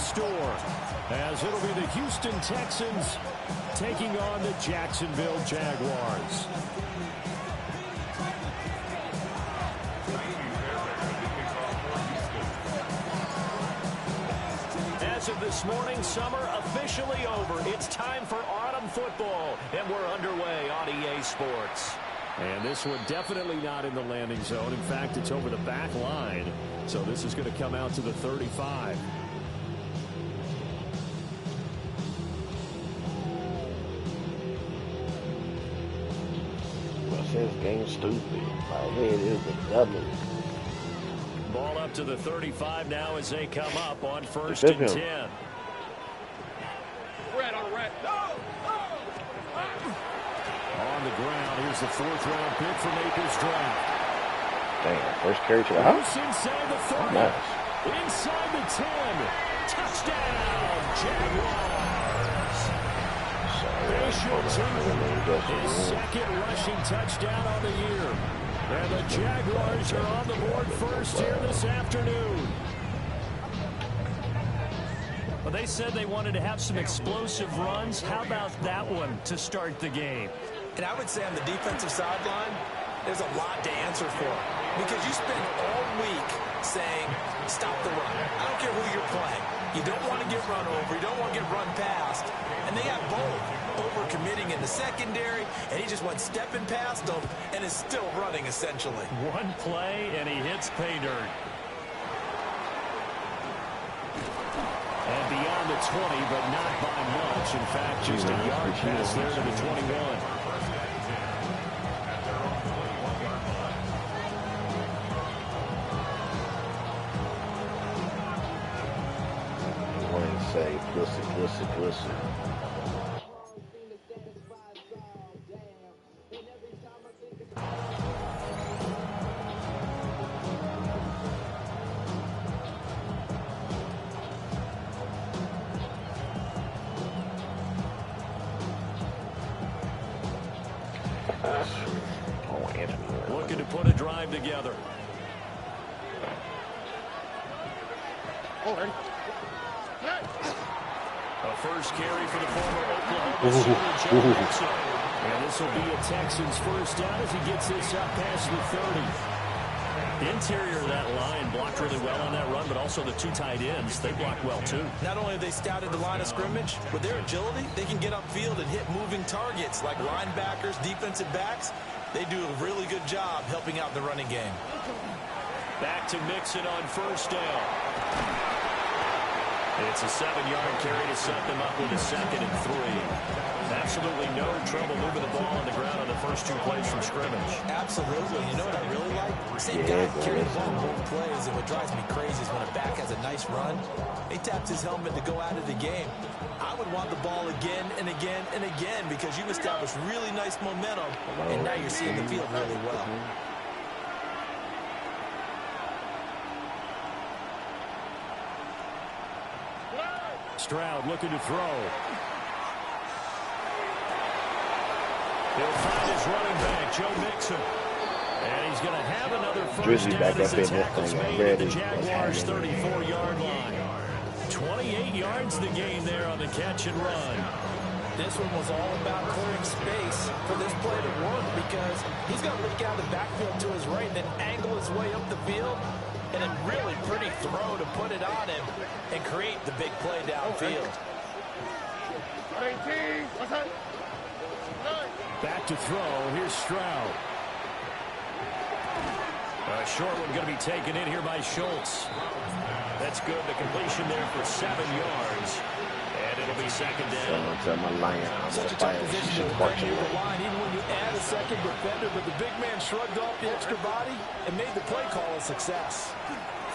store, as it'll be the Houston Texans taking on the Jacksonville Jaguars. As of this morning, summer officially over. It's time for autumn football, and we're underway on EA Sports. And this one definitely not in the landing zone. In fact, it's over the back line. So this is going to come out to the 35. This game's stupid. My head is a dummy. Ball up to the 35 now as they come up on 1st and 10. Red on red. On the ground, here's the 4th-round pick from April's draft. Damn, first carry to the house. Inside the 30. Nice. Inside the 10. Touchdown, Jaguars. His second rushing touchdown on the year. And the Jaguars are on the board first here this afternoon. Well, they said they wanted to have some explosive runs. How about that one to start the game? And I would say on the defensive sideline, there's a lot to answer for. Because you spend all week saying, stop the run. I don't care who you're playing. You don't want to get run over. You don't want to get run past. And they got both over-committing in the secondary, and he just went stepping past them and is still running, essentially. One play, and he hits pay dirt. And beyond the 20, but not by much. In fact, just a yard pass there to the 21. Say, pussy. Looking to put a drive together. A first carry for the former Oklahoma City Jags. And this will be a Texans first down as he gets this up past the 30. The interior of that line blocked really well on that run, but also the two tight ends, they blocked well too. Not only have they scouted the line of scrimmage, with their agility, they can get upfield and hit moving targets like linebackers, defensive backs. They do a really good job helping out the running game. Back to Mixon on first down. It's a 7-yard carry to set them up with a 2nd and 3. Absolutely no trouble moving the ball on the ground on the first 2 plays from scrimmage. Absolutely. You know what I really like? Same guy carrying the ball in both plays, and what drives me crazy is when a back has a nice run, he taps his helmet to go out of the game. I would want the ball again and again and again because you've established really nice momentum, and now you're seeing the field really well. Stroud looking to throw. He'll find his running back, Joe Mixon. And he's going to have another first down as the tackle's made at the Jaguars' 34-yard line. 28 yards the game there on the catch and run. This one was all about clearing space for this play to work because he's going to leak out the backfield to his right and then angle his way up the field. And a really pretty throw to put it on him and create the big play downfield. Back to throw. Here's Stroud. A short one going to be taken in here by Schultz. That's good. The completion there for 7 yards. And it'll be 2nd down. Such a tough position to defend near the line, even when you add a second defender. But the big man shrugged off the extra body and made the play call a success.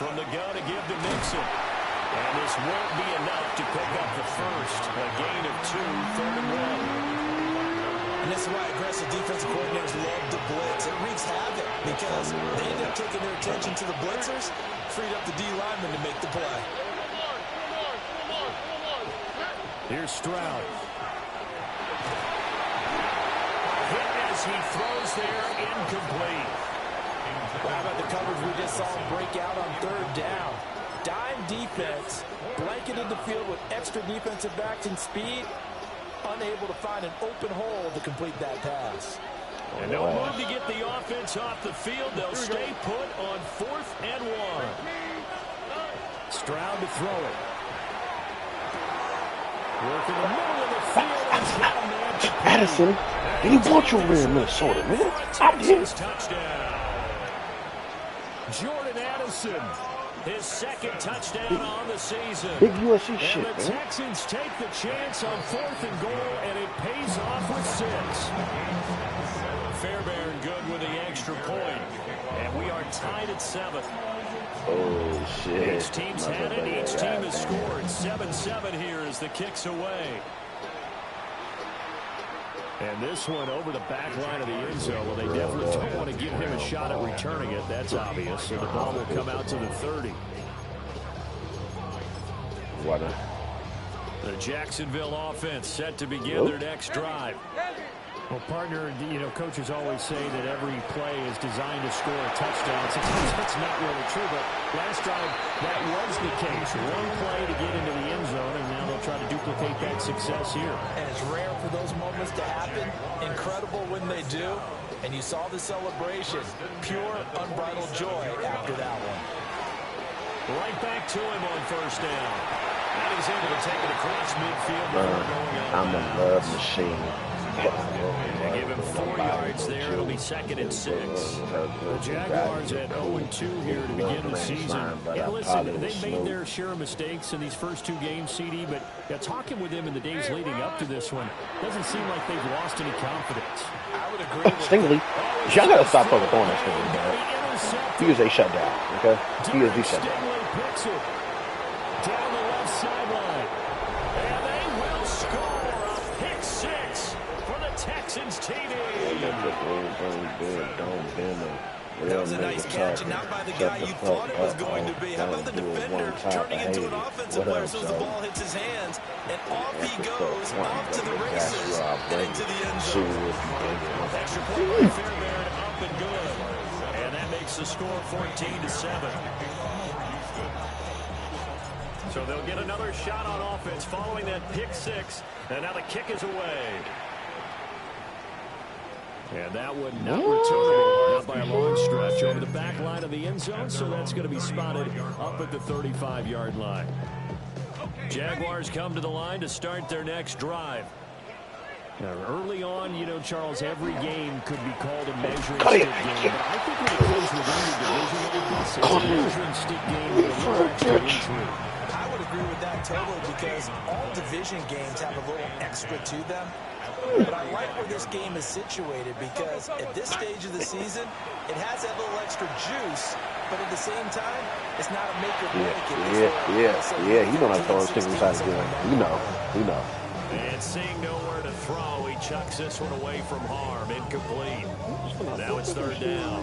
From the gun to give to Mixon. And this won't be enough to pick up the first. A gain of 2, 3rd and 1. And this is why aggressive defensive coordinators love to blitz. It wreaks havoc because they end up taking their attention to the blitzers, freed up the D lineman to make the play. Here's Stroud. Hit as he throws there, incomplete. How about the coverage we just saw him break out on 3rd down? Dime defense, blanketed the field with extra defensive backs and speed, unable to find an open hole to complete that pass. And no move to get the offense off the field. They'll stay put on 4th and 1. Stroud to throw it. Work in the middle of the field. He's got a man to Addison, he wants you over there in Minnesota, man. I did. Touchdown. Jordan Addison, his 2nd touchdown on the season. Big USC shit, and the Texans take the chance on 4th and goal, and it pays off with 6. Fairbairn good with the extra point, and we are tied at 7. Oh, shit. Each team's had it. Each team has scored. 7-7 here as the kick's away. And this one over the back line of the end zone. Well, they definitely don't want to give him a shot at returning it. That's obvious. So the ball will come out to the 30. What? The Jacksonville offense set to begin their next drive. Well, partner, you know, coaches always say that every play is designed to score a touchdown. Sometimes that's not really true, but last drive, that was the case. One play to get into the end zone, and now they'll try to duplicate that success here. And it's rare for those moments to happen. Incredible when they do. And you saw the celebration. Pure, unbridled joy after that one. Right back to him on 1st down. And he's able to take it across midfield. I'm a love machine. They give him 4 yards there. It'll be 2nd and 6. The Jaguars at 0-2 here to begin the season. And listen, they made their share of mistakes in these first 2 games, CD, but talking with them in the days leading up to this one, doesn't seem like they've lost any confidence. I would agree with Stingley, y'all gotta stop fucking throwing that Stingley, man. He is a shutdown, okay? He is the shutdown. Stingley picks it down the left sideline. And they will score a pick 6 for the Texans TV. That was a nice catch, and not by the guy you thought it was going to be. How about the defender turning into an offensive player so as the ball hits his hands, and off he goes, off to the races, and into the end zone. Extra point by Fairbairn, up and good. And that makes the score 14-7. So they'll get another shot on offense following that pick 6, and now the kick is away. And that one not returnable, not by a long stretch, over the back line of the end zone, so that's going to be spotted up at the 35-yard line. Jaguars come to the line to start their next drive. Now, early on, you know, Charles, every game could be called a measuring stick game, but I think when it comes within the division like this, it's a measuring stick game with a little extra intrigue. I would agree with that totally because all division games have a little extra to them. But I like where this game is situated because at this stage of the season, it has that little extra juice, but at the same time, it's not a make or break. Yeah. You know how to throw those things inside the game. You know. And seeing nowhere to throw, he chucks this one away from harm. Incomplete. Now it's 3rd down.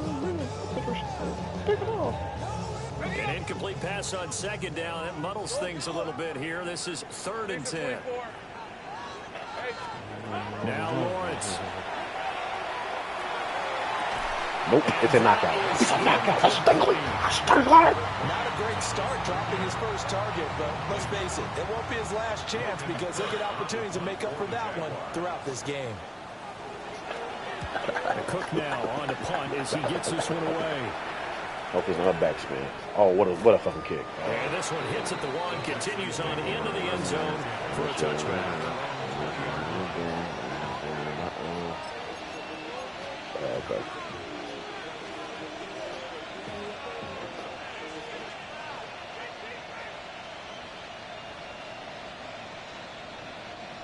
An incomplete pass on 2nd down. That muddles things a little bit here. This is 3rd and 10. Now Lawrence. Nope, it's a knockout. It's a knockout. That's Stingley. Not a great start dropping his first target, but let's face it, it won't be his last chance because he'll get opportunities to make up for that one throughout this game. Cook now on to punt as he gets this one away. Okay, so her backspin. Oh, what a fucking kick. And this one hits at the 1, continues on into the end zone for a touchback. Okay.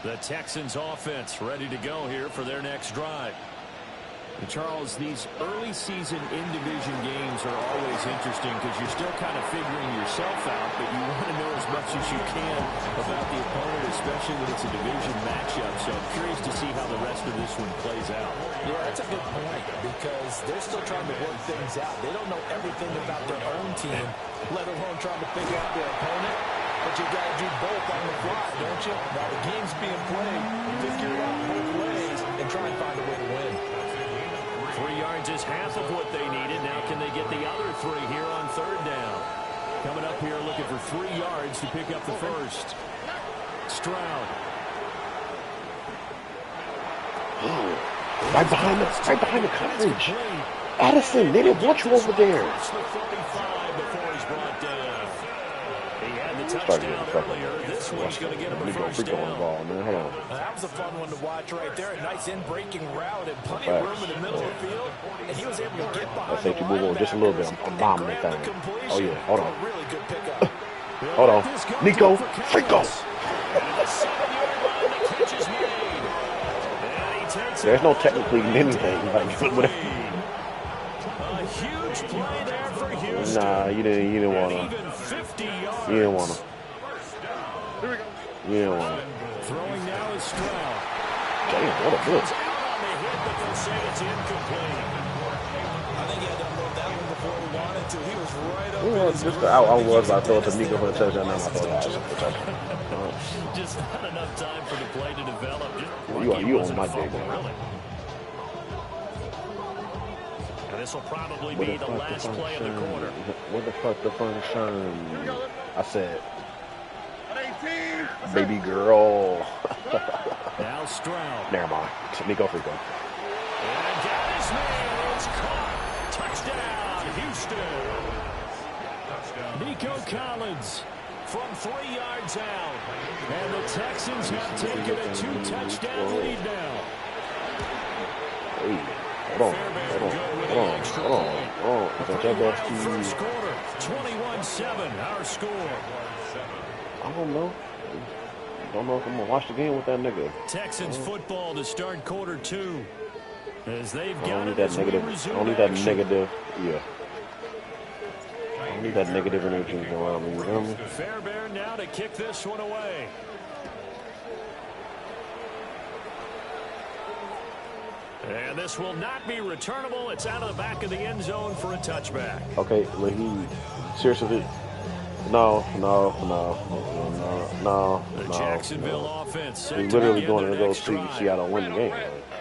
The Texans offense ready to go here for their next drive. And Charles, these early season in-division games are always interesting because you're still kind of figuring yourself out, but you want to know as much as you can about the opponent, especially when it's a division matchup. So I'm curious to see how the rest of this one plays out. Yeah, that's a good point because they're still trying to work things out. They don't know everything about their own team, let alone trying to figure out their opponent. But you got to do both on the fly, don't you? While the game's being played, figure it out both ways and try and find a way to win. 3 yards is half of what they needed. Now can they get the other 3 here on 3rd down? coming up here looking for 3 yards to pick up the first. Stroud. Right behind the coverage. Addison, they didn't want you over there. Started getting fucking. This one's going to get him a first down. Ball, man. Hold on. That was a fun one to watch right there. A nice in-breaking route and plenty of room in the middle of the field. And he was able to get behind the linebacker. Just a little bit. I'm bombing that thing. Oh, yeah. Hold on. Really good pickup. Hold on. Nico. Frico. There's no technically anything. Like, a huge play there for Houston. nah, you didn't want to. You didn't want to. You didn't want to. Throwing now is Stroud. Damn, what a blitz. Out on the hit, but they'll say it's incomplete. I think he had to unload that one before he wanted to. He was right up in his I was about to throw it to Nico for a touchdown. Now I thought that was a touchdown. Just not enough time for the play to develop. You on my day, man. Really. And this will probably be the last play of the quarter. What the fuck the function? I said, baby girl. Now Stroud. Never mind. Nico Frico. And got his man. It's caught. Touchdown, Houston. Nico Collins from 3 yards out. And the Texans have taken a 2-touchdown lead now. Hey, hold on. First quarter, 21-7, our score. I don't know if I'm going to watch the game with that nigga. Texans football to start quarter 2. As they've got Only that negative, yeah. Only that negative energy around me, you know me? Fairbairn now to kick this one away. And this will not be returnable. It's out of the back of the end zone for a touchback. Okay, seriously, no. The Jacksonville offense. He's literally going to go see Seattle win the game.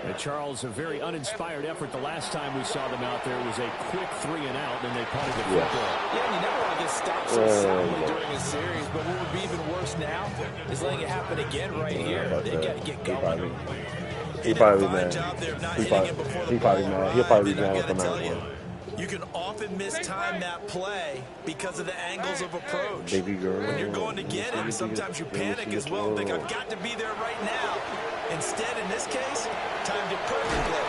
And Charles, a very uninspired effort. The last time we saw them out there was a quick 3 and out, and they punted the football. Yeah, you never want to get stopped so soundly during a series, but what would be even worse now is letting it happen again right here. They got to get going. He probably mad. He probably mad. He'll probably be mad with the man. You can often mistime that play because of the angles of approach. Baby girl. When you're going to get it, sometimes you panic as well and think, I've got to be there right now. Instead, in this case, timed it perfectly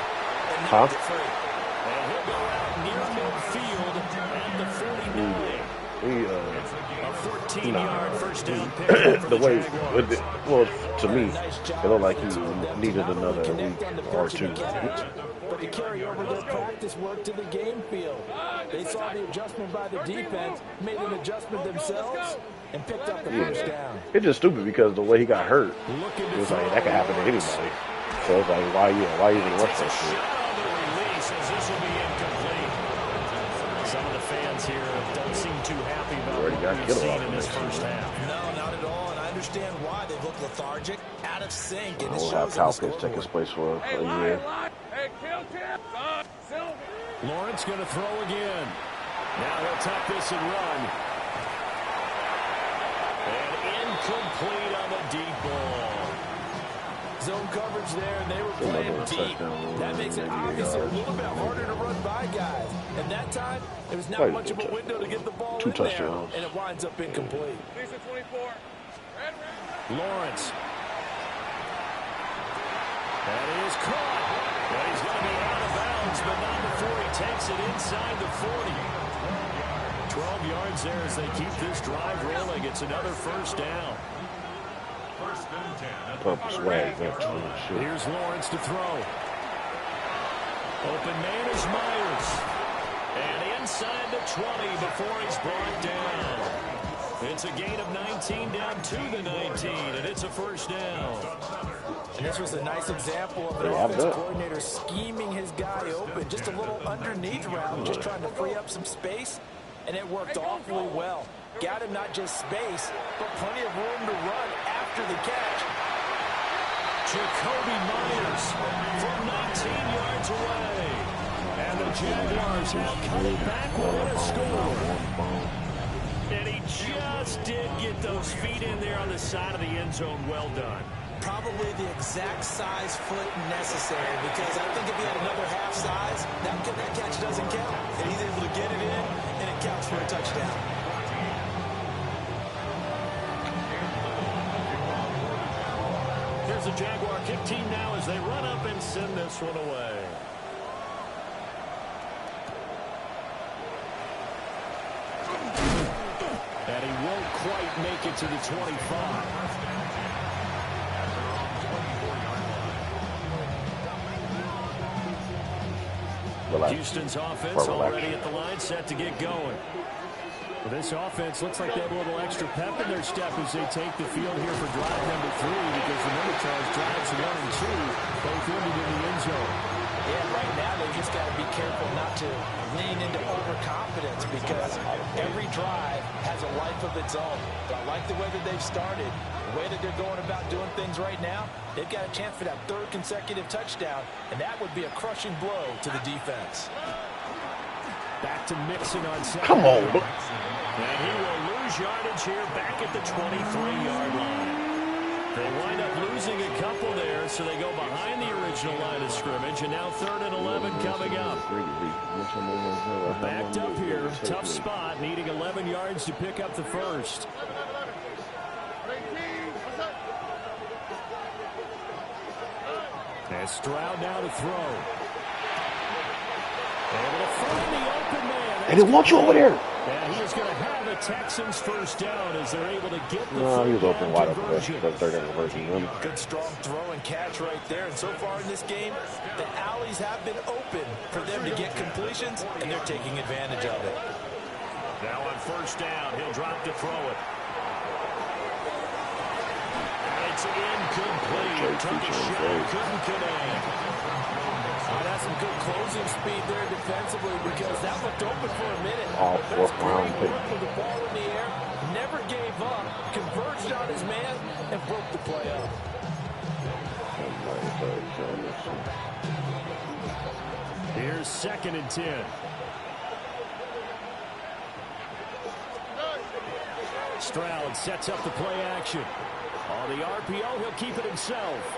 and knocked it free. And he'll go out near midfield at the 49. A 14-yard first down pick. The way, to me, it looked like he needed another week or 2. But to carry over their practice work to the game field. They saw the adjustment by the defense, made an adjustment themselves, and picked up the first down. It's just stupid because the way he got hurt, it was like, that could happen to anybody. So it's like, why even rush that shit? Some of the fans here don't seem too happy about what we've seen in this first half. No, not at all, and I understand why. They look lethargic, out of sync, and it We'll shows have in the Falcons take his scoreboard. place for a year. Lawrence going to throw again. Now he'll tuck this and run. And incomplete on the deep ball. Zone coverage there, and they were playing deep. That makes it obviously a little bit harder to run by guys. And that time, it was not much of a window to get the ball in there, and it winds up incomplete. Lawrence. That is caught. Well, he's going to be out of bounds, but not before he takes it inside the 40. 12 yards there as they keep this drive rolling. It's another first down. Here's Lawrence to throw. Open man is Myers. And inside the 20 before he's brought down. It's a gain of 19 down to the 19, and it's a first down. And this was a nice example of an offensive coordinator scheming his guy open. Just a little underneath route, just trying to free up some space, and it worked awfully well. Got him not just space, but plenty of room to run after the catch. Jacoby Myers from 19 yards away. And the Jaguars have come back with a score. And he just did get those feet in there on the side of the end zone. Well done. Probably the exact size foot necessary, because I think if he had another half size, that catch doesn't count. And he's able to get it in, and it counts for a touchdown. Here's the Jaguar kick team now as they run up and send this one away. And he won't quite make it to the 25. Houston's offense already at the line, set to get going. Well, this offense looks like they have a little extra pep in their step as they take the field here for drive number 3, because remember, Charles, drives 1 and 2, both ended in the end zone. Yeah, right now they just got to be careful not to lean into overconfidence, because every drive has a life of its own. But I like the way that they've started, the way that they're going about doing things right now. They've got a chance for that 3rd consecutive touchdown, and that would be a crushing blow to the defense. Back to Mixon on second. Come on. And he will lose yardage here back at the 23-yard line. They wind up losing a couple there, so they go behind the original line of scrimmage, and now 3rd and 11 coming up. Backed up here, tough spot, needing 11 yards to pick up the first. And Stroud now to throw. Able to find the open man. They didn't want you over there. And he is going to have the Texans first down as they're able to get the No, he was open wide open. conversion. The 3rd down conversion. Good, strong throw and catch right there. And so far in this game, the alleys have been open for them to get completions, and they're taking advantage of it. Now on first down, he'll drop to throw it. It's incomplete. Took a shot, couldn't connect. That's some good closing speed there defensively, because that looked open for a minute. All That's 4th round great pick. work with the ball in the air. Never gave up. Converged on his man and broke the play up. Here's 2nd and 10. Stroud sets up the play action. On the RPO, he'll keep it himself.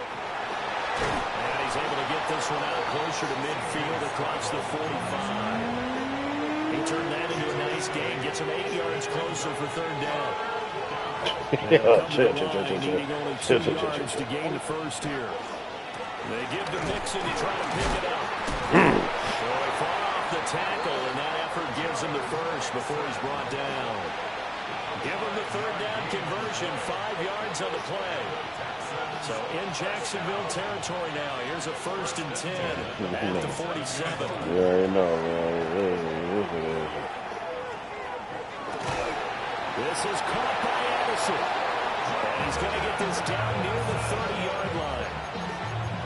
And he's able to get this one out closer to midfield across the 45. He turned that into a nice gain. Gets him 8 yards closer for 3rd down. Needing only 2 yards to gain the first here. They give to Mixon to try to pick it up. So he fought off the tackle, and that effort gives him the first before he's brought down. Give him the 3rd down conversion, 5 yards on the play. So in Jacksonville territory now. Here's a 1st and 10 at the 47. Yeah, you know, man. This is caught by Anderson. And he's going to get this down near the 30-yard line.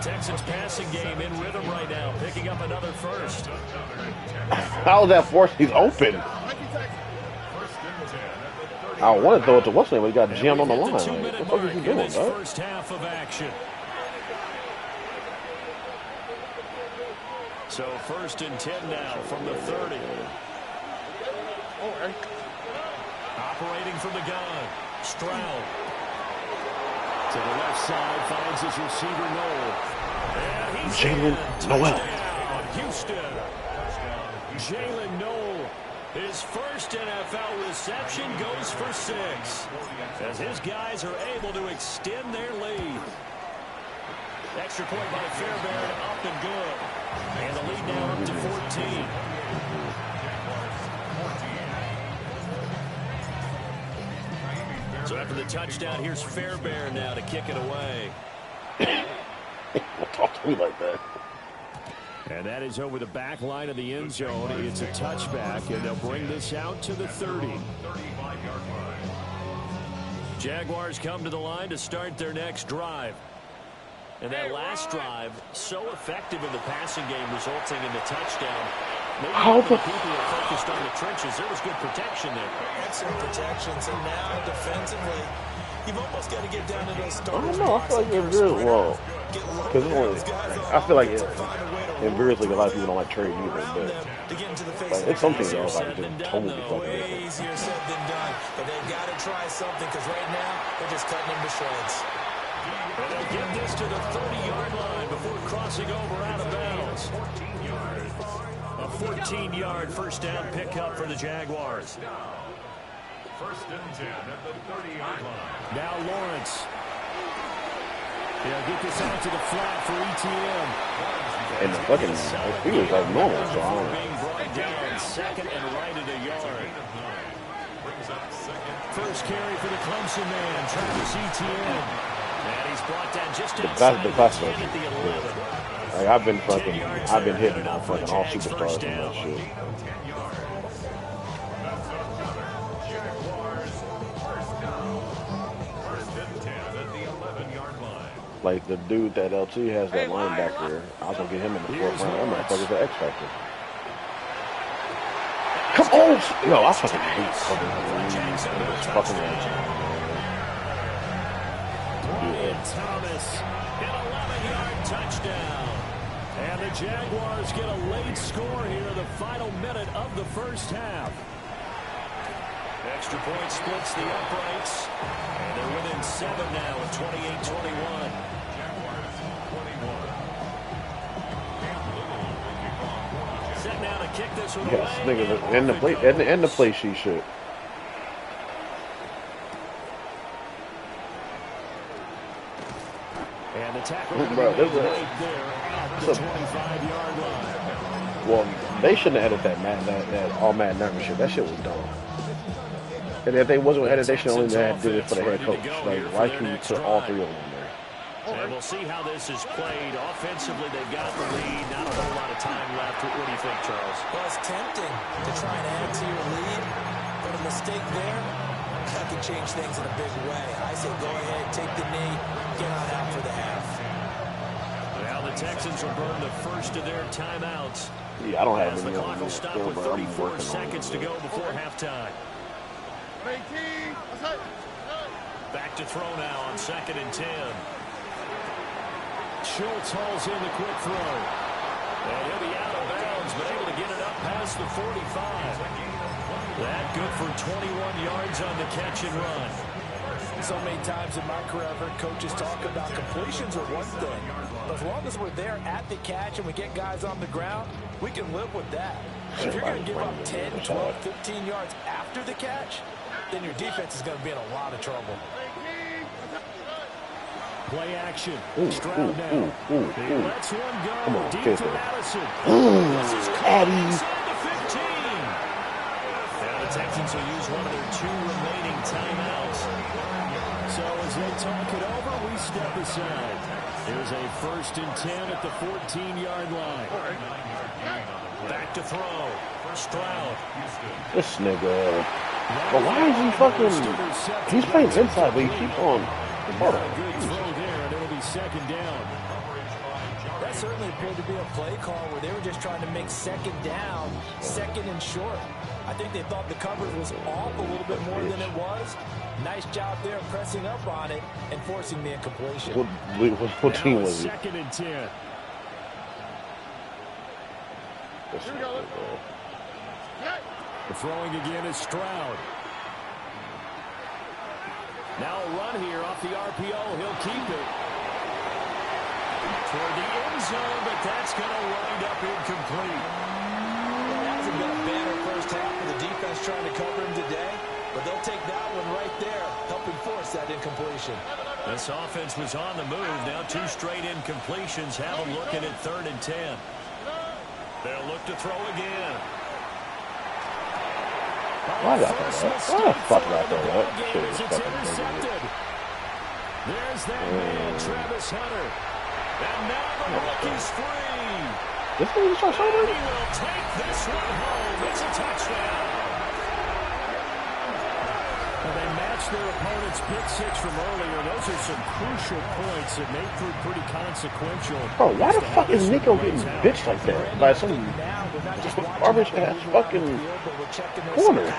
Texans passing game in rhythm right now, picking up another first. How is that 4th? He's open. I want to throw it to what's name, but he got jammed on the line. Like, what the fuck is he doing, dog? First half of action. So 1st and 10 now from the 30. Operating from the gun. Stroud. To the left side, finds his receiver Noel. And he's Jalen Noel. Houston. Jalen Noel. His first NFL reception goes for 6. As his guys are able to extend their lead. Extra point by Fairbairn, up and good. And the lead now up to 14. So after the touchdown, here's Fairbairn now to kick it away. Don't talk to me like that. And that is over the back line of the end zone. It's a touchback, and they'll bring this out to the 30. Jaguars come to the line to start their next drive. And that last drive, so effective in the passing game, resulting in the touchdown. Maybe the people are focused on the trenches. There was good protection there. Excellent protection. So now defensively, You've almost got to get down to those I starters. don't know. I feel like it really well. Because I feel like invariably a lot of people don't like trade either, but like, it's something else like just totally fucking different. Easier said than done, but they've got to try something because right now they're just cutting them to shreds. And they'll get this to the 30-yard line before crossing over out of bounds. A 14-yard first down pickup for the Jaguars. First and 10 at the 30-yard line. Now Lawrence. They'll get this out to the flat for ETN. And the fucking feels like normal, so I don't know. Being brought down second and right at a yard. First carry for the Clemson man, Travis Etienne. And he's brought down just outside the 10 at the 11. Like I've been hitting on fucking all superstars and that shit. Like the dude that LT has that linebacker, I was gonna get him in the 4th round. That motherfucker's an X Factor. Come on! No, I fucking hate fucking Thomas, an 11-yard touchdown. And the Jaguars get a late score here in the final minute of the first half. Extra point splits the uprights. And they're within 7 now at 28-21. Set now to kick this one yes, away. nigga, and the play sheet shit. And the tackle Bro, right there at the 25-yard line. Well, they shouldn't have added that all mad nervous shit. That shit was dumb. And if they wasn't added, they should only have did it for the head coach. Like, why should you put all 3 of them in there? And we'll see how this is played. Offensively, they've got the lead. Not a whole lot of time left. What do you think, Charles? Well, it's tempting to try and add to your lead, but a mistake there, that could change things in a big way. I say go ahead, take the knee, get on out for the half. Now the Texans will burn the first of their timeouts. Yeah, I don't have As any the clock will stop with 34 seconds to go before halftime. Back to throw now on 2nd and 10. Schultz hauls in the quick throw. And he'll be out of bounds, but able to get it up past the 45. That good for 21 yards on the catch and run. So many times in my career, I've heard coaches talk about completions are one thing. But as long as we're there at the catch and we get guys on the ground, we can live with that. If you're going to give up 10, 12, 15 yards after the catch, then your defense is going to be in a lot of trouble. Play action. Stroud now. He lets one go. Come on, deep get to it. Madison. This is Eddie. inside the 15. Now the Texans will use one of their 2 remaining timeouts. So as they talk it over, we step aside. Here's a 1st and 10 at the 14-yard line. Back to throw. Stroud. This nigga. But why is he fucking... He's playing inside, but he keeps on... Hold on. Good throw there, and it'll be 2nd down. That certainly appeared to be a play call where they were just trying to make 2nd down, 2nd and short. I think they thought the coverage was off a little bit more than it was. Nice job there pressing up on it and forcing the incompletion. What team was he? 2nd and 10. The throwing again is Stroud. Now a run here off the RPO. He'll keep it. Toward the end zone, but that's going to wind up incomplete. Well, it hasn't been a banner first half for the defense trying to cover him today, but they'll take that one right there, helping force that incompletion. This offense was on the move. Now 2 straight incompletions. Have them looking at 3rd and 10. They'll look to throw again. Why did I throw that? Why the fuck did I throw that? Shit was fucking intercepted. There's that man, Travis Hunter. And now the rookie's free. This thing is so He will take this one home. It's a touchdown. And they matched their opponent's pick 6 from earlier. Those are some crucial points that may prove pretty consequential. Bro, why the fuck is Nico getting bitched like that? By some garbage ass fucking corner.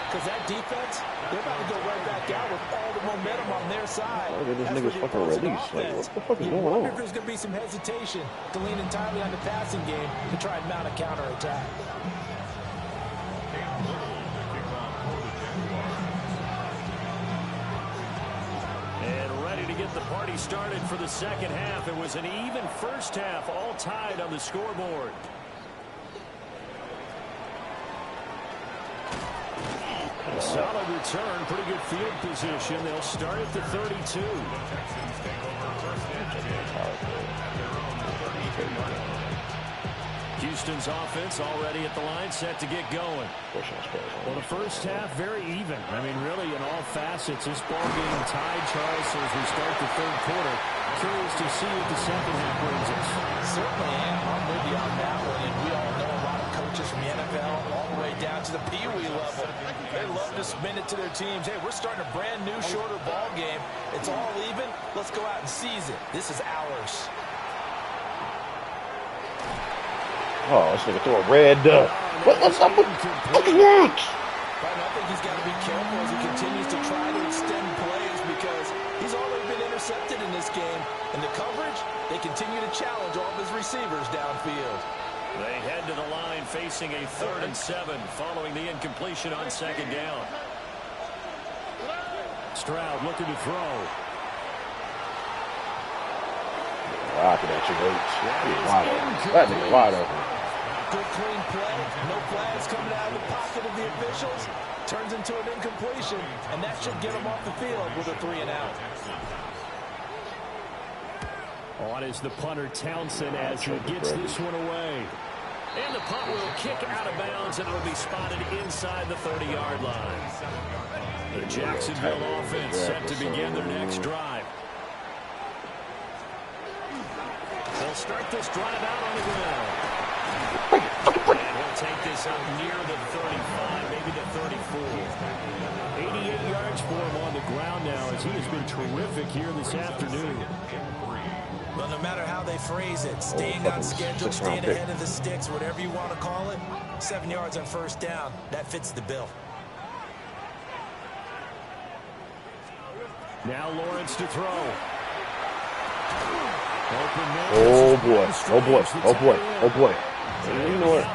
Because that defense, they're about to go right back back out with all the momentum on their side. Look at this nigga's fucking release. Like, what the fuck is going on? If there's going to be some hesitation to lean entirely on the passing game to try and mount a counterattack. And ready to get the party started for the second half. It was an even first half, all tied on the scoreboard. Solid return, pretty good field position. They'll start at the 32. Houston's offense already at the line, set to get going. Well, the first half, very even. I mean, really, in all facets, this ball game tied, Charles, so as we start the third quarter. Curious to see what the second half brings us. Certainly am. I'm with you on that one, and we all know a lot of coaches from the NFL all the way down to the Pee Wee level. They love to spin it to their teams. Hey, we're starting a brand new, shorter ball game. It's all even. Let's go out and seize it. This is ours. Oh, this nigga throw a red. What's up with what's wrong? I think he's got to be careful as he continues to try to extend plays because he's already been intercepted in this game. And the coverage, they continue to challenge all of his receivers downfield. They head to the line facing a 3rd and 7 following the incompletion on second down. Stroud looking to throw. Rocking at you, H. Wide open. That nigga wide open. Good clean play. No flags coming out of the pocket of the officials. Turns into an incompletion, and that should get him off the field with a 3 and out. On is the punter Townsend as he gets this one away. And the punt will kick out of bounds, and it'll be spotted inside the 30-yard line. The Jacksonville offense set to begin their next drive. They'll start this drive out on the ground. And he'll take this up near the 35, maybe the 34. 88 yards for him on the ground now as he has been terrific here this afternoon. Well, no matter how they phrase it, staying on schedule, staying ahead of the sticks, whatever you want to call it, 7 yards on first down, that fits the bill. Now Lawrence to throw. Oh boy, oh boy, oh boy, oh boy. You know what?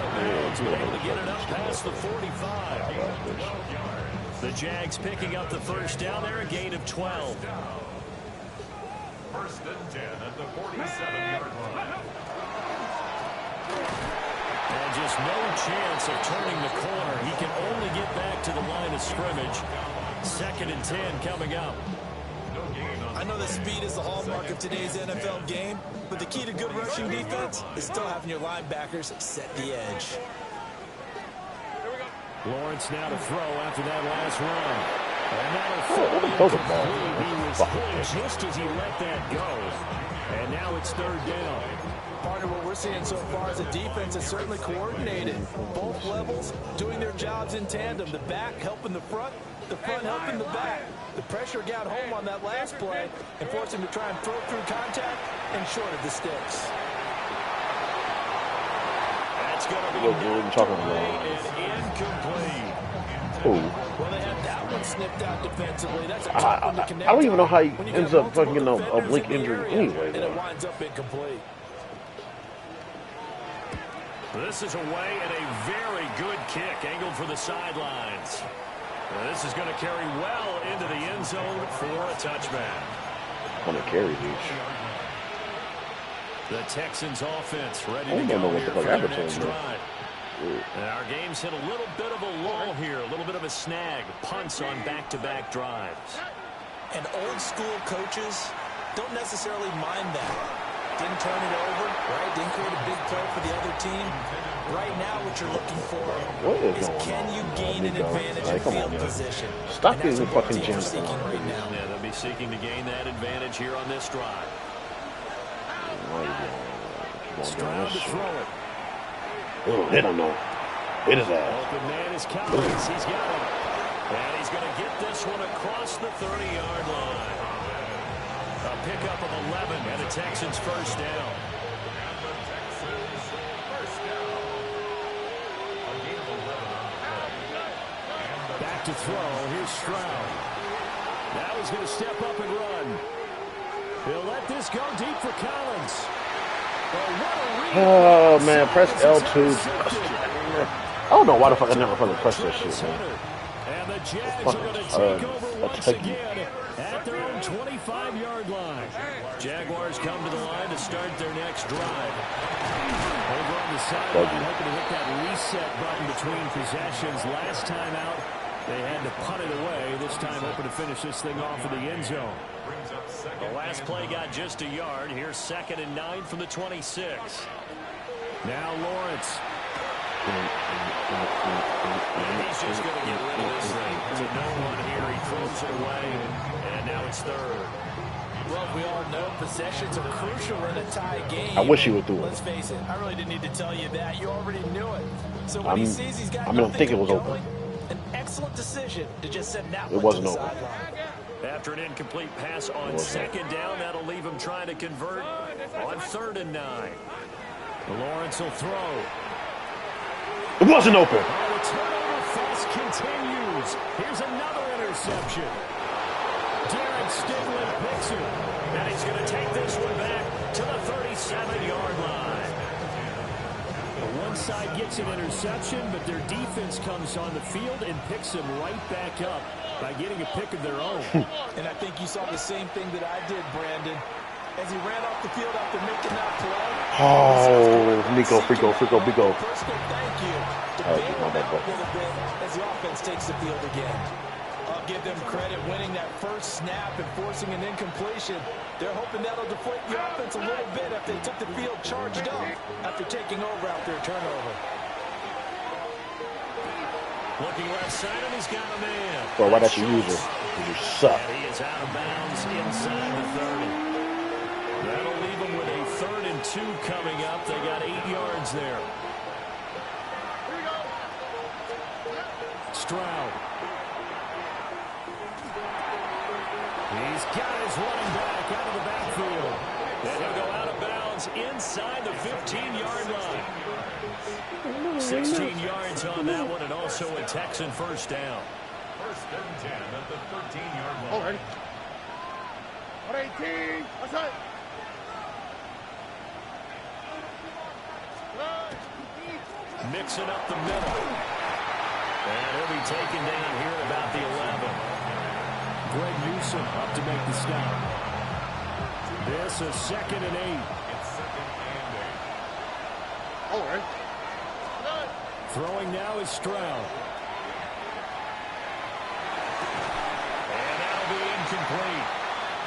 Able to get it up past the 45. The Jags picking up the first down there, a gain of 12. 1st and 10 at the 47-yard line. And just no chance of turning the corner. He can only get back to the line of scrimmage. 2nd and 10 coming up. I know that speed is the hallmark of today's NFL game, but the key to good rushing defense is still having your linebackers set the edge. Lawrence now to throw after that last run. And that'll fall incomplete. He was hit just as he let that go. And now it's 3rd down. Part of what we're seeing so far is a defense that's certainly coordinated. Both levels doing their jobs in tandem. The back helping the front helping the back. The pressure got home on that last play and forced him to try and throw through contact and short of the sticks. That's going to be incomplete. Well, they had that one snipped out defensively. That's a tough one to connect. I don't even know how he ends up fucking getting a oblique injury anyway. And it winds up incomplete. This is away and a very good kick angled for the sidelines. This is going to carry well into the end zone for a touchback. On the carries each. The Texans offense ready to go here for their next drive. And our game's hit a little bit of a lull here, a little bit of a snag. Punts on back-to-back drives. And old school coaches don't necessarily mind that. Didn't turn it over, right? Didn't create a big play for the other team. Right now, what you're looking for is can you gain an advantage in field position? Stop getting the fucking jam. Right now. Yeah, they'll be seeking to gain that advantage here on this drive. Stroud to throw it. Oh, they don't know. It is that. Open man is Collins. He's got him. And he's going to get this one across the 30-yard line. A pickup of 11 and a Texans first down. Back to throw. Here's Stroud. Now he's going to step up and run. He'll let this go deep for Collins. Oh, man, press L2. I don't know why the fuck I never fucking pressed that shit, man. And the Jags are going to take over once again at their own 25-yard line. Jaguars come to the line to start their next drive. Over on the sideline, hoping to hit that reset button between possessions. Last time out, they had to punt it away. This time hoping to finish this thing off in the end zone. The last play got just a yard. Here's 2nd and 9 from the 26. Now Lawrence. He's just going to get rid of this thing. To no one here. He throws it away. And now it's 3rd. Well, we all know possessions are crucial in a tie game. I wish he would do it. Let's face it, I really didn't need to tell you that. You already knew it. So when he sees he's got I think it was open. An excellent decision to just send that one it wasn't to the open. sideline. After an incomplete pass on 2nd down, that'll leave him trying to convert on 3rd and 9. Lawrence will throw. It wasn't open. Oh, the turnover fest continues. Here's another interception. Darren Stigler picks it. And he's going to take this one back to the 37-yard line. One side gets an interception, but their defense comes on the field and picks them right back up by getting a pick of their own. And I think you saw the same thing that I did, Brandon. As he ran off the field after making that play. Oh, Nico, Frico. Personal thank you. To bail him out a little bit as the offense takes the field again. I'll give them credit winning that first snap and forcing an incompletion. They're hoping that'll deflate the offense a little bit after they took the field charged up after taking over after a turnover. Looking left side, and he's got a man. Bro, why don't you use it? You suck. And he is out of bounds inside the 30. That'll leave them with a 3rd and 2 coming up. They got 8 yards there. Stroud. He's got his running back out of the backfield. And he'll go out of bounds inside the 15-yard line. 16 yards on that one, and also a Texan first down. 1st and 10 at the 13-yard line. All right. 18. What's that? Mixing up the middle. And he'll be taken down here at about the 11. Greg Newsom up to make the stop. This is 2nd and 8. It's 2nd and 8. All right. Throwing now is Stroud. And that'll be incomplete.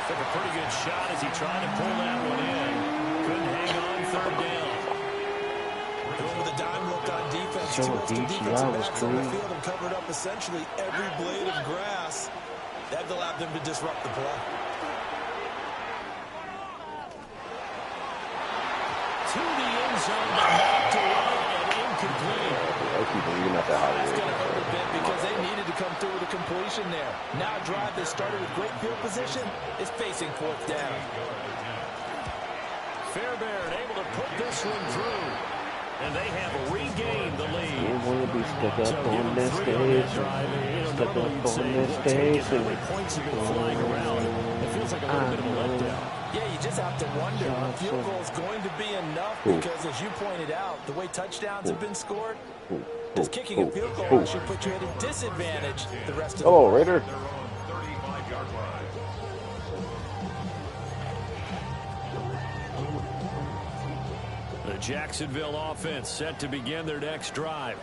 Took a pretty good shot as he tried to pull that one in. Couldn't hang on 3rd down. Going with a dime look on defense. So Two extra defensive was backs on the field and covered up essentially every blade of grass. That allowed them to disrupt the play. To the end zone, knocked away and incomplete. You're not that high. That's going to hurt a bit because they needed to come through with a completion there. Now a drive that started with great field position is facing 4th down. Fairbairn able to put this one through. And they have regained the lead. You want to be stuck up on this stage. Stuck up on this stage. Points have been flying around. It feels like a little bit of a letdown. Yeah, you just have to wonder. A field goal is going to be enough because, as you pointed out, the way touchdowns have been scored, does kicking a field goal should put you at a disadvantage the rest of the Oh, Raider. 35-yard line. The Jacksonville offense set to begin their next drive.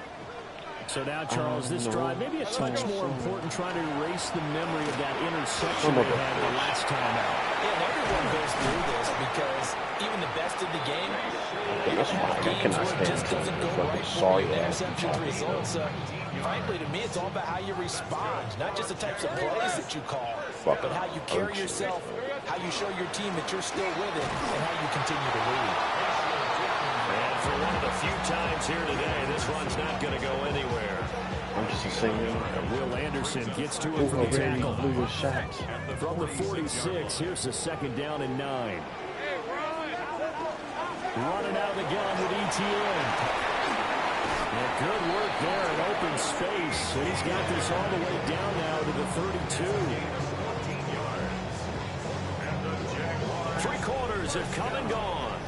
So now, Charles, this drive maybe a touch more important, trying to erase the memory of that interception they had the last time out. Yeah, and everyone goes through this because even the best of the game, That's why I cannot it just stand doesn't go right sorry when the ass. interceptions results. Frankly, to me, it's all about how you respond, not just the types of plays that you call, but how you carry yourself, how you show your team that you're still with it, and how you continue to lead. And for one of the few times here today, this run's not going to go anywhere. I'm just a singer. Will Anderson gets to it for the tackle. From the 46, here's the 2nd down and 9. Running out of the gun with ETN. And good work there in open space. And he's got this all the way down now to the 32. Jaguars have come and gone.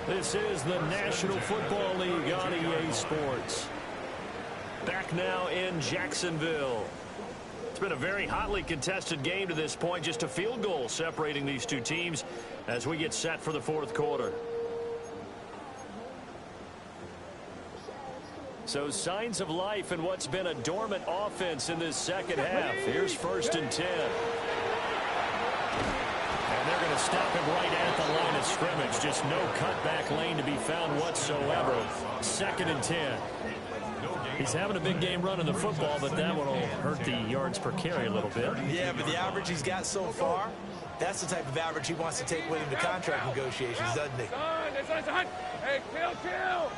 This is the National Football League on EA Sports. Back now in Jacksonville. It's been a very hotly contested game to this point. Just a field goal separating these two teams as we get set for the fourth quarter. So signs of life in what's been a dormant offense in this second half. Here's 1st and 10. And they're going to stop him right at the line of scrimmage. Just no cutback lane to be found whatsoever. 2nd and 10. He's having a big game running the football, but that one will hurt the yards per carry a little bit. Yeah, but the average he's got so far, that's the type of average he wants to take with him to contract negotiations, doesn't he? Hey, kill.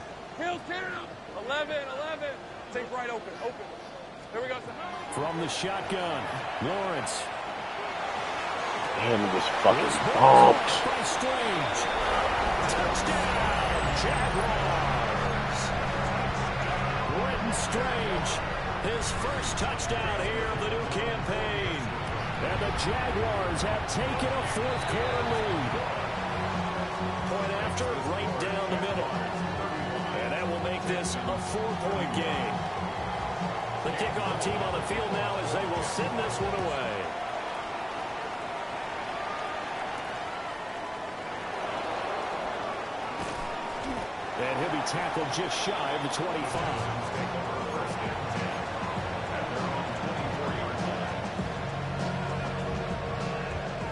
11. Take right open. Here we go, son. From the shotgun, Lawrence. Damn, he just fucking pumped. By Strange. Touchdown, Jaguars. Brenton Strange, his first touchdown here of the new campaign. And the Jaguars have taken a fourth quarter lead. Point after, right down the middle. And that will make this a 4-point game. The kickoff team on the field now as they will send this one away. And he'll be tackled just shy of the 25.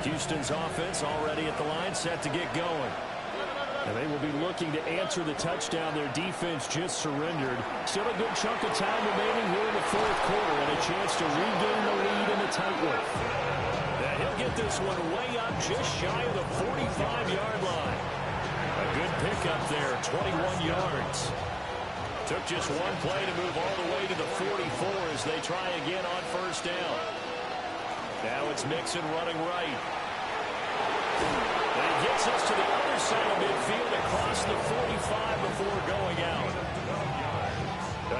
Houston's offense already at the line, set to get going. And they will be looking to answer the touchdown their defense just surrendered. Still a good chunk of time remaining here in the fourth quarter and a chance to regain the lead in the tight one. And he'll get this one way up just shy of the 45-yard line. A good pickup there, 21 yards. Took just one play to move all the way to the 44 as they try again on 1st down. Now it's Mixon running right. And he gets us to the other side of midfield across the 45 before going out.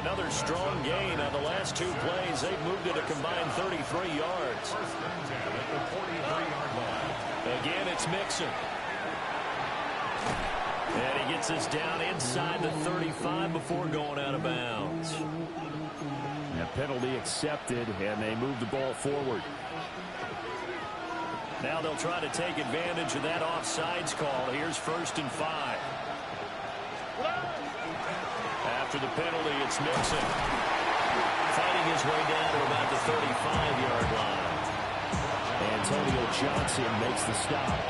Another strong gain on the last 2 plays. They've moved it a combined 33 yards. Again, it's Mixon. And he gets us down inside the 35 before going out of bounds. A penalty accepted, and they move the ball forward. Now they'll try to take advantage of that offsides call. Here's 1st and 5. After the penalty, it's Mixon. Fighting his way down to about the 35-yard line. Antonio Johnson makes the stop.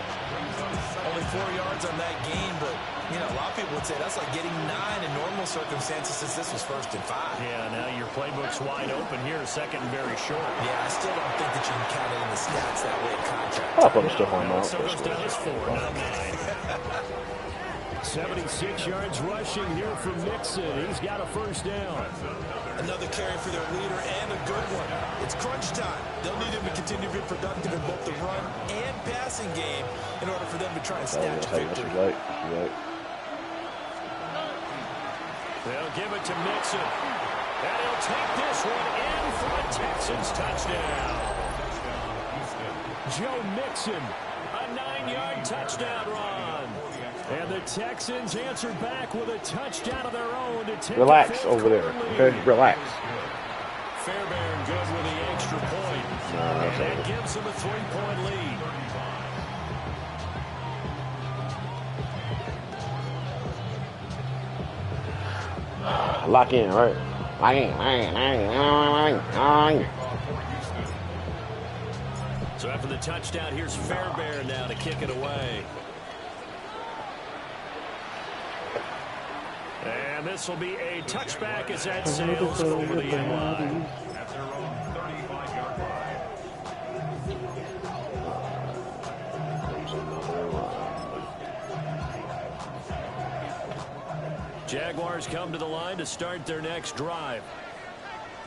Only 4 yards on that gain, but, you know, a lot of people would say that's like getting 9 in normal circumstances since this was 1st and 5. Yeah, now your playbook's wide open here, 2nd and very short. Yeah, I still don't think that you can count it in the stats that way in contract. I'll put stuff on now. So goes down as 4, not 9. 76 yards rushing here from Mixon. He's got a 1st down. Another carry for their leader and a good one. It's crunch time. They'll need him to continue to be productive in both the run and passing game in order for them to try and snatch victory. Right. They'll give it to Mixon. And he'll take this one in for a Texans touchdown. Joe Mixon, a 9-yard touchdown run. And the Texans answered back with a touchdown of their own to take Relax over there, okay? Relax. Fairbairn good with the extra point. And that gives them a 3-point lead. Lock in, right? Lock in. So after the touchdown, here's Fairbairn now to kick it away. And this will be a touchback as that sails over the end line. At their own 35-yard line. Jaguars come to the line to start their next drive.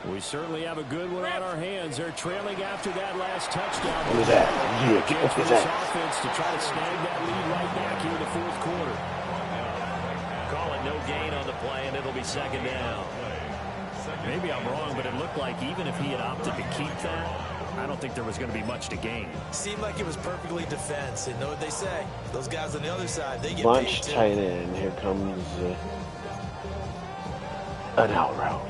We certainly have a good one on our hands. They're trailing after that last touchdown. What is that? Yeah, Chance for what's this that? offense to try to snag that lead right back here in the fourth quarter. Call it no gain on the play, and it'll be 2nd down. Maybe I'm wrong, but it looked like even if he had opted to keep that, I don't think there was going to be much to gain. Seemed like it was perfectly defense. And know what they say? Those guys on the other side, they get bunch paid too. tight end. Here comes an out route.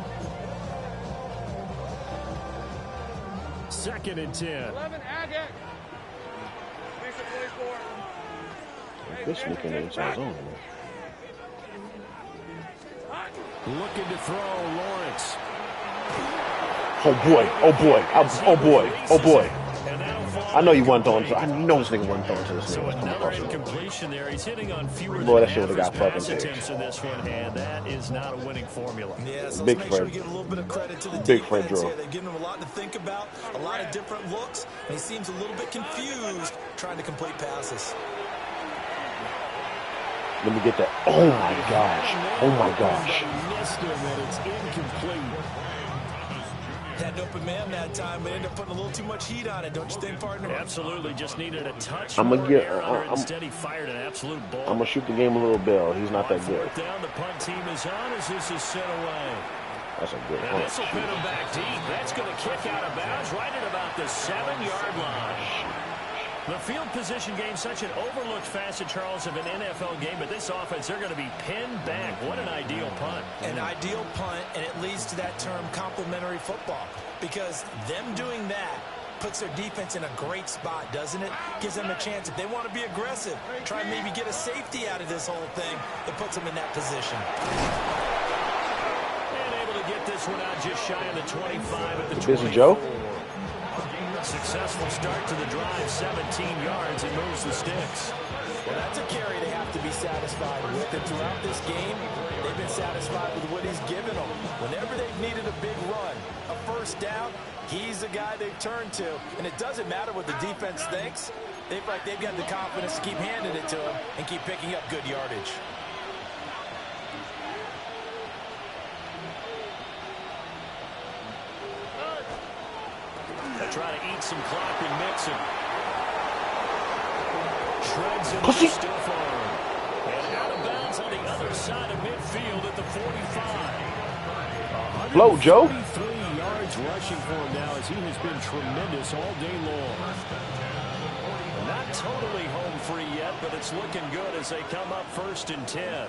2nd and 10. 11, Agate. Lisa 24. Good sneaking inside zone. Looking to throw, Lawrence. Oh boy! Oh boy! Oh boy! Oh boy! I know you wasn't throwing. I know this nigga wasn't throwing to this So nigga. another incompletion there. He's hitting on fewer Boy, than that shit would've half his got pass fucking attempts in this one, and that is not a winning formula. Yeah, so Big let's make sure Fred. we give a little bit of credit to the Big Fred defense draw. here. They've given him a lot to think about, a lot of different looks, and he seems a little bit confused trying to complete passes. Let me get that. Oh my gosh! Oh my gosh! Missed him, and it's incomplete. Had an open man that time, but ended up putting a little too much heat on it, don't you think, partner? Absolutely, just needed a touch. I'm gonna get. Instead, he fired an absolute ball. I'm gonna shoot the game a little bell. He's not that good. 4th down, the punt team is on as this is sent away. That's a good And punt. this will pin him back deep. That's going to kick out of bounds right at about the 7-yard line. The field position game, such an overlooked facet, Charles, of an NFL game, but this offense, they're going to be pinned back. What an ideal punt. An ideal punt, and it leads to that term complementary football, because them doing that puts their defense in a great spot, doesn't it? Gives them a chance, if they want to be aggressive, try and maybe get a safety out of this whole thing that puts them in that position. And able to get this one out just shy of the 25 at the 24. Busy Joe. Successful start to the drive, 17 yards, and moves the sticks. Well, that's a carry they have to be satisfied with. And throughout this game, they've been satisfied with what he's given them. Whenever they've needed a big run, a first down, he's the guy they've turned to. And it doesn't matter what the defense thinks. They've got the confidence to keep handing it to him and keep picking up good yardage. They try to eat some clock and mix it. Shreds into Pussy. the stiff arm. And out of bounds on the other side of midfield at the 45. Blow, Joe. 143 yards rushing for him now as he has been tremendous all day long. Not totally home free yet, but it's looking good as they come up 1st and 10.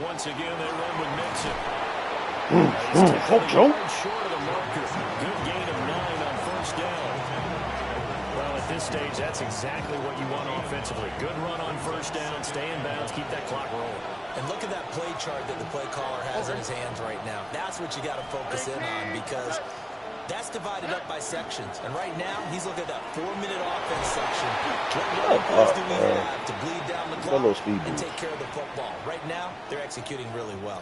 Once again, they run with Mixon. Joe. Short of the marker. Good gain of 9 on 1st down. Well, at this stage, that's exactly what you want offensively. Good run on 1st down, stay in bounds, keep that clock rolling. And look at that play chart that the play caller has in his hands right now. That's what you got to focus in on, because that's divided up by sections. And right now, he's looking at that 4-minute offense section. What running plays do we have to bleed down the clock and take care of the football? Right now, they're executing really well.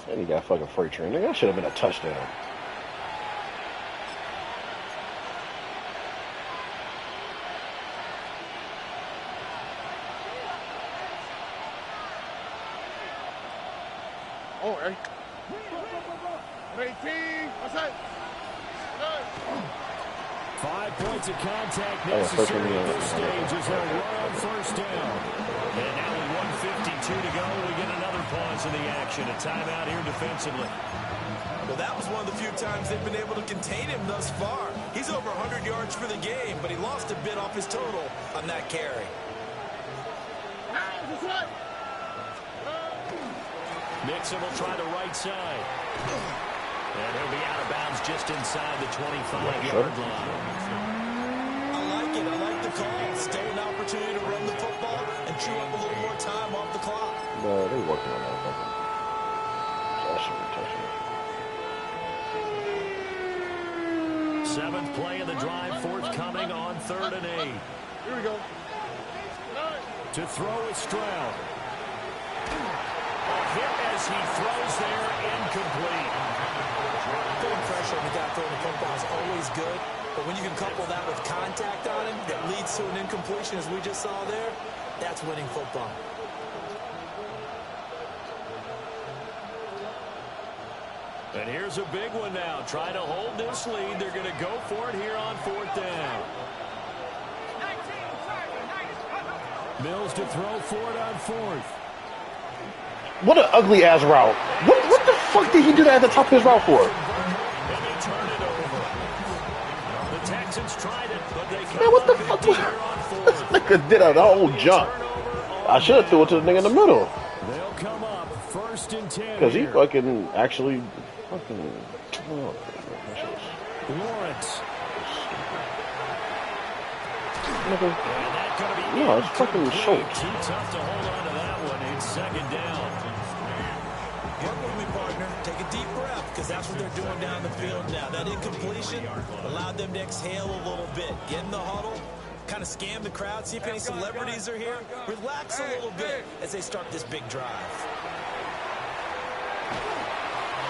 And he got fucking freight train. That should have been a touchdown. Oh, hey. 18. What's that? 5 points of contact necessary at this stage as they'll run on 1st down. And now with 1:52 to go, we get another pause in the action. A timeout here defensively. Well, that was one of the few times they've been able to contain him thus far. He's over 100 yards for the game, but he lost a bit off his total on that carry. Mixon will try the right side. And he'll be out of bounds just inside the 25-yard line. I like it. I like the call. Still an opportunity to run the football and chew up a little more time off the clock. No, they working on that fucking. So that should be touching. 7th play of the drive forthcoming on 3rd and 8. Here we go. To throw is Stroud. A hit as he throws there, incomplete. Putting pressure on the guy throwing the football is always good, but when you can couple that with contact on him that leads to an incompletion, as we just saw there, that's winning football. And here's a big one now. Try to hold this lead. They're going to go for it here on 4th down. Mills to throw for it on fourth. What an ugly ass route. What the fuck did he do that at the top of his route for? And they turn it over. The Texans tried it, but they Man, what the fuck was this nigga did a whole jump. I should have threw it to the nigga in the middle. They'll come up 1st and 10. Because he fucking actually fucking Lawrence. No, it's fucking short. Too tough to hold on to that one. It's 2nd down. Work with me, partner. Take a deep breath, because that's what they're doing down the field now. That incompletion allowed them to exhale a little bit. Get in the huddle, kind of scan the crowd, see if any celebrities are here. Relax a little bit as they start this big drive.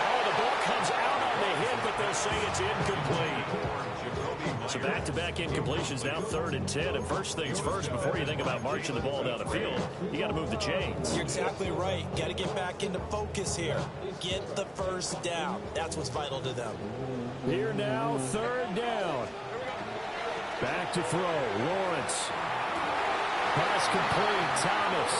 Oh, the ball comes out on the hit, but they'll say it's incomplete. So back-to-back incompletions, now 3rd and 10. And first things first, before you think about marching the ball down the field, you got to move the chains. You're exactly right. Got to get back into focus here. Get the first down. That's what's vital to them. Here now, 3rd down. Back to throw, Lawrence. Pass complete, Thomas.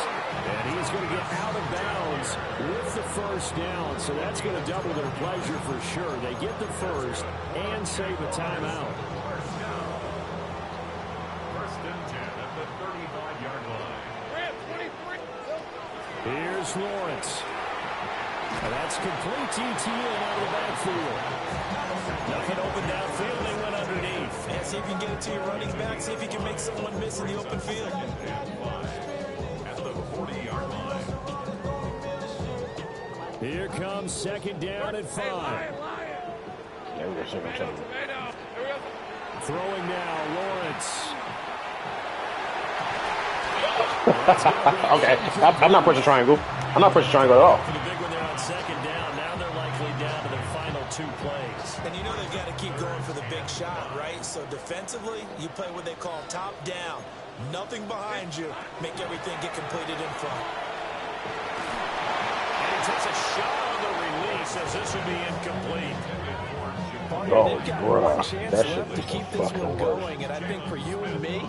And he's going to get out of bounds with the first down. So that's going to double their pleasure for sure. They get the first and save a timeout. Here's Lawrence. And that's complete TTN out of the backfield. Nothing open downfield. They went underneath. And see if you can get it to your running back. See if you can make someone miss in the open field. At the 40-yard line. Here comes 2nd down at 5. Yeah, we got 2nd down. Throwing now, Lawrence. Okay, I'm not pressing triangle. I'm not pressing triangle at all. For the big one there on 2nd down. Now they're likely down to their final 2 plays. And you know they've got to keep going for the big shot, right? So defensively, you play what they call top down. Nothing behind you. Make everything get completed in front. And he takes a shot on the release as this will be incomplete. Oh, bro, that shit To keep this one going, and I think for you and me,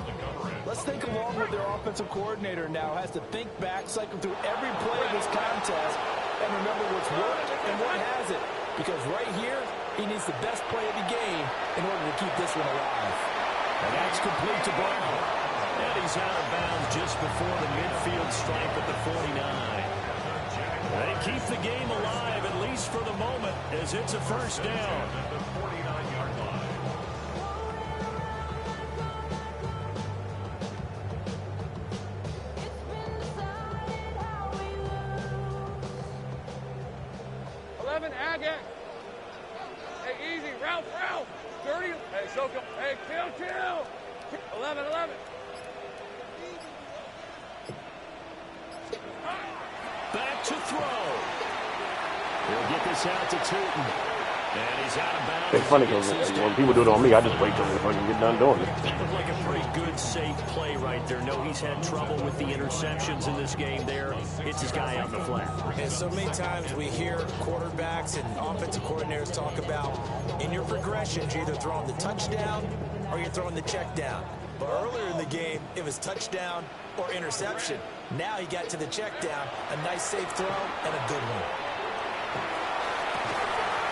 let's think along with their offensive coordinator now. Has to think back, cycle through every play of this contest, and remember what's worked and what hasn't. Because right here, he needs the best play of the game in order to keep this one alive. And that's complete to Brown. And he's out of bounds just before the midfield stripe at the 49. They keep the game alive, at least for the moment, as it's a first down. Hey, easy, Ralph. Dirty. Hey, soak up. Hey, chill. 11. Back to throw. He'll get this out to Tootin. And he's out of bounds. It's funny because when people do it on me, I just wait till they fucking get done doing it. That looked like a pretty good, safe play right there. No, he's had trouble with the interceptions in this game there. It's his guy on the flat. And so many times we hear quarterbacks and offensive coordinators talk about in your progressions, you're either throwing the touchdown or you're throwing the check down. But earlier in the game, it was touchdown or interception. Now he got to the check down, a nice safe throw, and a good one.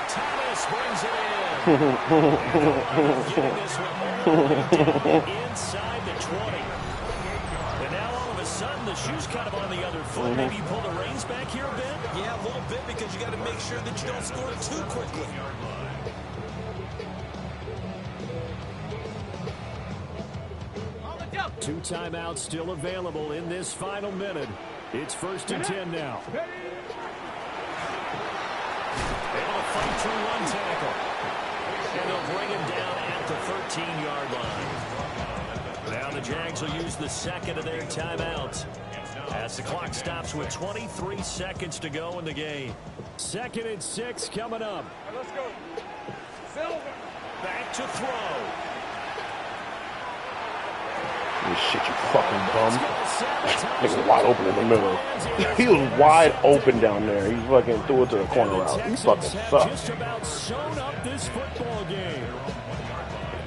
Thomas brings it in. Getting this one inside the 20. And now all of a sudden the shoe's kind of on the other foot. Maybe you pull the reins back here a bit? Yeah, a little bit, because you got to make sure that you don't score too quickly. Two timeouts still available in this final minute. It's 1st and 10 now. Able to fight through one tackle. And they'll bring him down at the 13-yard line. Now the Jags will use the second of their timeouts as the clock stops with 23 seconds to go in the game. 2nd and 6 coming up. Let's go. Silver. Back to throw. You shit, you fucking bum. Nigga wide open in the middle. He was wide open down there. He fucking threw it to the corner out. He fucking sucks. Just about sewn up this football game.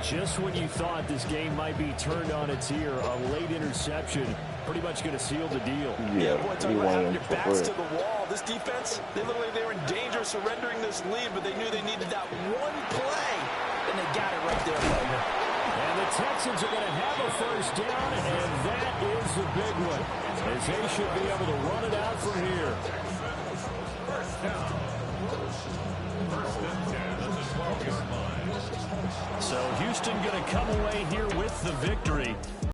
Just when you thought this game might be turned on its ear, a late interception pretty much going to seal the deal. Yeah, boy, talking about having your backs to the wall. This defense, they looked like they were in danger of surrendering this lead, but they knew they needed that one play, and they got it right there. And the Texans are going to have a first down, and that is the big one, as they should be able to run it out from here. So Houston going to come away here with the victory.